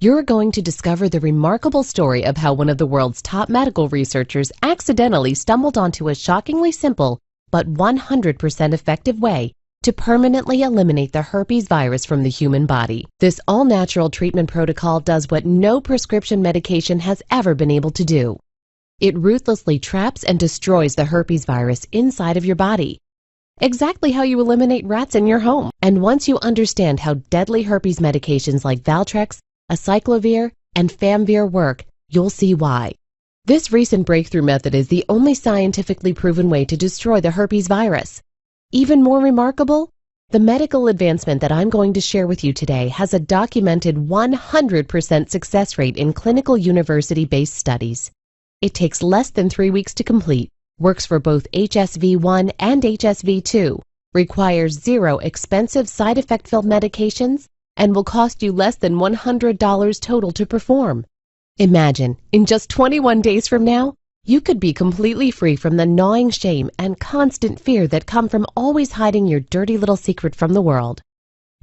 You're going to discover the remarkable story of how one of the world's top medical researchers accidentally stumbled onto a shockingly simple but 100% effective way to permanently eliminate the herpes virus from the human body. This all-natural treatment protocol does what no prescription medication has ever been able to do. It ruthlessly traps and destroys the herpes virus inside of your body, exactly how you eliminate rats in your home. And once you understand how deadly herpes medications like Valtrex, acyclovir, and Famvir work, you'll see why. This recent breakthrough method is the only scientifically proven way to destroy the herpes virus. Even more remarkable, the medical advancement that I'm going to share with you today has a documented 100% success rate in clinical university-based studies. It takes less than 3 weeks to complete, works for both HSV-1 and HSV-2, requires 0 expensive side effect-filled medications, and will cost you less than $100 total to perform. Imagine, in just 21 days from now, you could be completely free from the gnawing shame and constant fear that come from always hiding your dirty little secret from the world.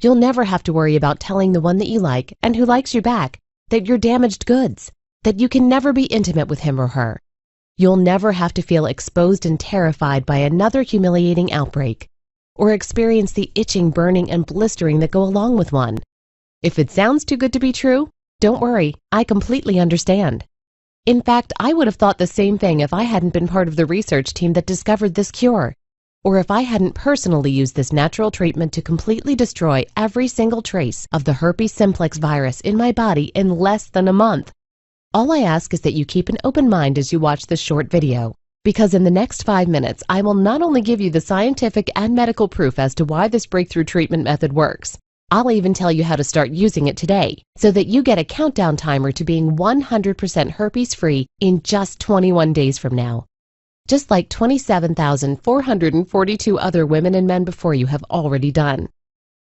You'll never have to worry about telling the one that you like and who likes you back that you're damaged goods, that you can never be intimate with him or her. You'll never have to feel exposed and terrified by another humiliating outbreak, or experience the itching, burning, and blistering that go along with one. If it sounds too good to be true, don't worry, I completely understand. In fact, I would have thought the same thing if I hadn't been part of the research team that discovered this cure, or if I hadn't personally used this natural treatment to completely destroy every single trace of the herpes simplex virus in my body in less than a month. All I ask is that you keep an open mind as you watch this short video, because in the next 5 minutes, I will not only give you the scientific and medical proof as to why this breakthrough treatment method works, I'll even tell you how to start using it today so that you get a countdown timer to being 100% herpes-free in just 21 days from now. Just like 27,442 other women and men before you have already done.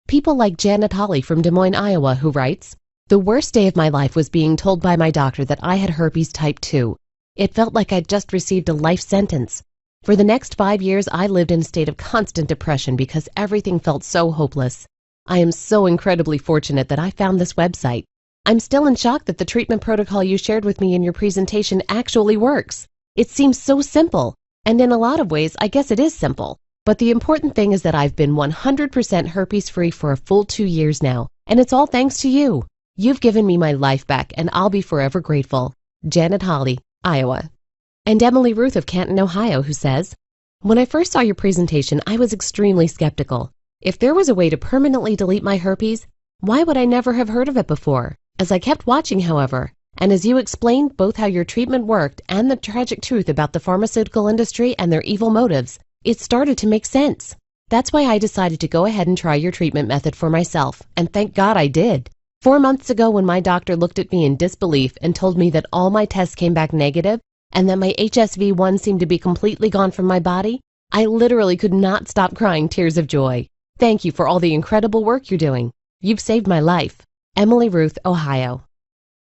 People like Janet Holly from Des Moines, Iowa, who writes, "The worst day of my life was being told by my doctor that I had herpes type 2. It felt like I'd just received a life sentence. For the next 5 years, I lived in a state of constant depression because everything felt so hopeless. I am so incredibly fortunate that I found this website. I'm still in shock that the treatment protocol you shared with me in your presentation actually works. It seems so simple, and in a lot of ways, I guess it is simple. But the important thing is that I've been 100% herpes-free for a full 2 years now, and it's all thanks to you. You've given me my life back, and I'll be forever grateful." Janet Holly, Iowa. And Emily Ruth of Canton, Ohio, who says, "When I first saw your presentation, I was extremely skeptical. If there was a way to permanently delete my herpes, why would I never have heard of it before? As I kept watching, however, and as you explained both how your treatment worked and the tragic truth about the pharmaceutical industry and their evil motives, it started to make sense. That's why I decided to go ahead and try your treatment method for myself, and thank God I did. 4 months ago, when my doctor looked at me in disbelief and told me that all my tests came back negative and that my HSV-1 seemed to be completely gone from my body, I literally could not stop crying tears of joy. Thank you for all the incredible work you're doing. You've saved my life." Emily Ruth, Ohio.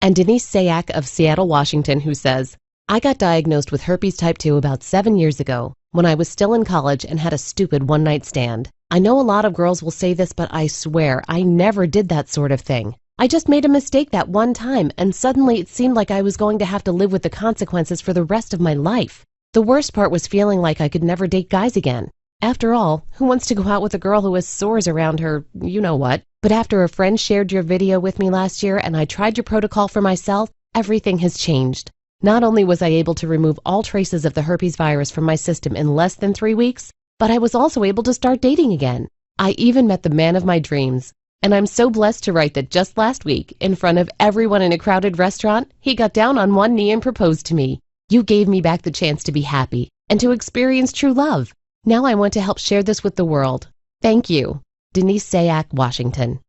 And Denise Sayak of Seattle, Washington, who says, "I got diagnosed with herpes type 2 about 7 years ago when I was still in college and had a stupid one-night stand. I know a lot of girls will say this, but I swear I never did that sort of thing. I just made a mistake that one time, and suddenly it seemed like I was going to have to live with the consequences for the rest of my life. The worst part was feeling like I could never date guys again. After all, who wants to go out with a girl who has sores around her, you know what? But after a friend shared your video with me last year and I tried your protocol for myself, everything has changed. Not only was I able to remove all traces of the herpes virus from my system in less than 3 weeks, but I was also able to start dating again. I even met the man of my dreams. And I'm so blessed to write that just last week, in front of everyone in a crowded restaurant, he got down on one knee and proposed to me. You gave me back the chance to be happy and to experience true love. Now I want to help share this with the world. Thank you." Denise Sayak, Washington.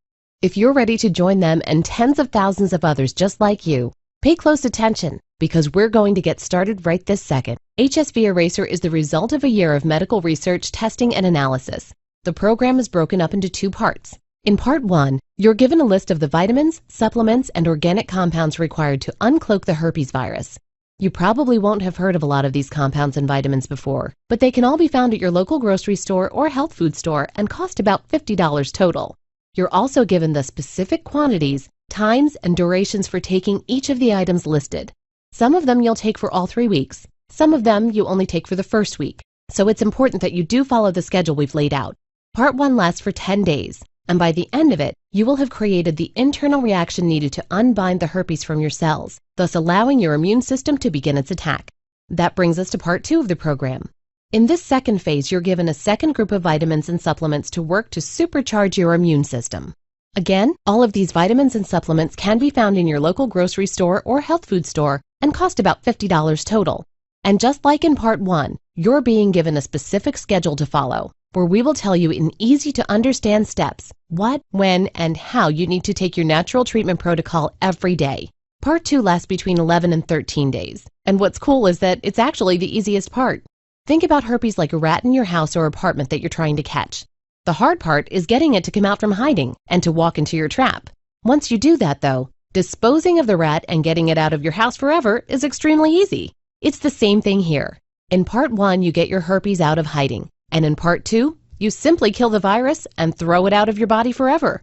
If you're ready to join them and tens of thousands of others just like you, pay close attention because we're going to get started right this second. HSV Eraser is the result of a year of medical research, testing, and analysis. The program is broken up into 2 parts. In Part 1, you're given a list of the vitamins, supplements, and organic compounds required to uncloak the herpes virus. You probably won't have heard of a lot of these compounds and vitamins before, but they can all be found at your local grocery store or health food store and cost about $50 total. You're also given the specific quantities times, and durations for taking each of the items listed. Some of them you'll take for all 3 weeks. Some of them you only take for the first week. So it's important that you do follow the schedule we've laid out. Part 1 lasts for 10 days, and by the end of it, you will have created the internal reaction needed to unbind the herpes from your cells, thus allowing your immune system to begin its attack. That brings us to Part 2 of the program. In this second phase, you're given a second group of vitamins and supplements to work to supercharge your immune system. Again, all of these vitamins and supplements can be found in your local grocery store or health food store and cost about $50 total. And just like in Part 1, you're being given a specific schedule to follow, where we will tell you in easy-to-understand steps what, when, and how you need to take your natural treatment protocol every day. Part 2 lasts between 11 and 13 days. And what's cool is that it's actually the easiest part. Think about herpes like a rat in your house or apartment that you're trying to catch. The hard part is getting it to come out from hiding and to walk into your trap. Once you do that, though, disposing of the rat and getting it out of your house forever is extremely easy. It's the same thing here. In Part 1, you get your herpes out of hiding. And in Part 2, you simply kill the virus and throw it out of your body forever.